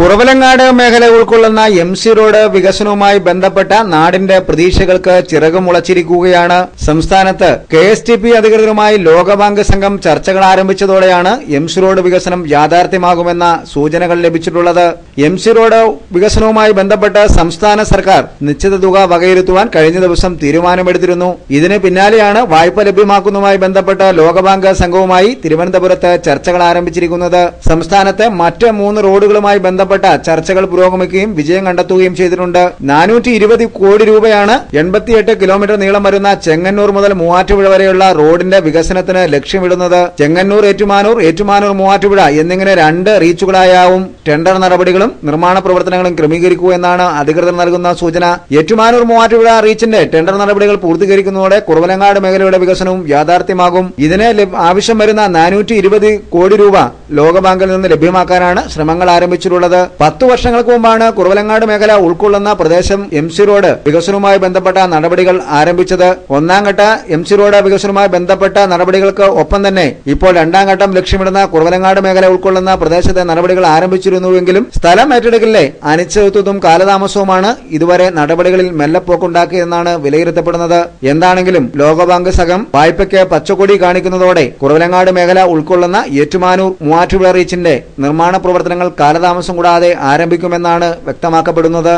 കുറവലങ്ങാട് മേഖല ഉൾക്കൊള്ളുന്ന MC road വികസനവുമായി ബന്ധപ്പെട്ട നാടിന്റെ പ്രതീക്ഷകൾക്ക് ചിറകുമുളച്ചിരിക്കുകയാണ്. സംസ്ഥാനത്ത് കെഎസ്ടിപി അധികൃതരുമായി ലോകബാങ്ക് സംഘം ചർച്ചകൾ ആരംഭിച്ചതോടെയാണ് എംസി റോഡ് വികസനം യാഥാർത്ഥ്യമാകുമെന്ന സൂചനകൾ ലഭിച്ചിട്ടുള്ളത്. എംസി റോഡ് വികസനവുമായി ബന്ധപ്പെട്ട് സംസ്ഥാന സർക്കാർ നിശ്ചിത തുക വകയിരുത്തുവാൻ കഴിഞ്ഞ ദിവസം തീരുമാനമെടുത്തിരുന്നു. ഇതിന് പിന്നാലെയാണ് വായ്പ ലഭ്യമാക്കുന്നതുമായി ബന്ധപ്പെട്ട് ലോകബാങ്ക് സംഘവുമായി തിരുവനന്തപുരത്ത് ചർച്ചകൾ ആരംഭിച്ചിരിക്കുന്നത്. സംസ്ഥാനത്തെ മറ്റ് 3 റോഡുകളുമായി ബന്ധപ്പെട്ട ചർച്ചകൾ പുരോഗമിക്കുകയും വിജയം കണ്ടെത്തുകയും ചെയ്തിട്ടുണ്ട്. 420 കോടി രൂപയാണ് 88 കിലോമീറ്റർ നീളം വരുന്ന ചെങ്ങന്നൂർ മുതൽ മൂവാറ്റുപുഴ വരെയുള്ള റോഡിന്റെ വികസനത്തിന് ലക്ഷ്യമിടുന്നത്. ചെങ്ങന്നൂർ ഏറ്റുമാനൂർ, ഏറ്റുമാനൂർ മൂവാറ്റുപുഴ എന്നിങ്ങനെ 2 റീച്ചുകളായാവും ടെൻഡർ നടപടികളും നിർമ്മാണ പ്രവർത്തനങ്ങളും ക്രമീകരിക്കൂ എന്നാണ് അധികൃതർ നൽകുന്ന സൂചന. ഏറ്റുമാനൂർ മൂവാറ്റുപുഴ റീച്ചിന്റെ ടെൻഡർ നടപടികൾ പൂർത്തീകരിക്കുന്നതോടെ കുറവലങ്ങാട് മേഖലയുടെ വികസനവും യാഥാർത്ഥ്യമാകും. ഇതിന് ആവശ്യം വരുന്ന 420 കോടി രൂപ ലോകബാങ്കിൽ നിന്ന് ലഭ്യമാക്കാനാണ് ശ്രമങ്ങൾ ആരംഭിച്ചിട്ടുള്ളത്. 10 വർഷങ്ങൾക്ക് മുമ്പാണ് കുറവലങ്ങാട് മേഖല ഉൾക്കൊള്ളുന്ന പ്രദേശം എംസി റോഡ് വികസനവുമായി ബന്ധപ്പെട്ട നടപടികൾ ആരംഭിച്ചത്. 1ാം ഘട്ട എംസി റോഡ് വികസനവുമായി ബന്ധപ്പെട്ട നടപടികൾക്ക് ഒപ്പം തന്നെ ഇപ്പോൾ 2ാം ഘട്ടം ലക്ഷ്യമിടുന്ന കുറവലങ്ങാട് മേഖല ഉൾക്കൊള്ളുന്ന പ്രദേശത്തെ നടപടികൾ ആരംഭിച്ചിരുന്നുവെങ്കിലും സ്ഥലം ഏറ്റെടുക്കലിലെ അനിശ്ചിതത്വവും കാലതാമസവുമാണ് ഇതുവരെ നടപടികളിൽ മെല്ലെപ്പോക്കുണ്ടാക്കിയതെന്നാണ് വിലയിരുത്തപ്പെടുന്നത്. എന്താണെങ്കിലും ലോകബാങ്ക് സംഘം വായ്പയ്ക്ക് പച്ചക്കൊടി കാണിക്കുന്നതോടെ കുറവലങ്ങാട് മേഖല ഉൾക്കൊള്ളുന്ന ഏറ്റുമാനൂർ മൂവാറ്റുപുഴ റീച്ചിന്റെ നിർമ്മാണ പ്രവർത്തനങ്ങൾ കാലതാമസം കൂടാതെ ആരംഭിക്കുമെന്നാണ് വ്യക്തമാക്കപ്പെടുന്നത്.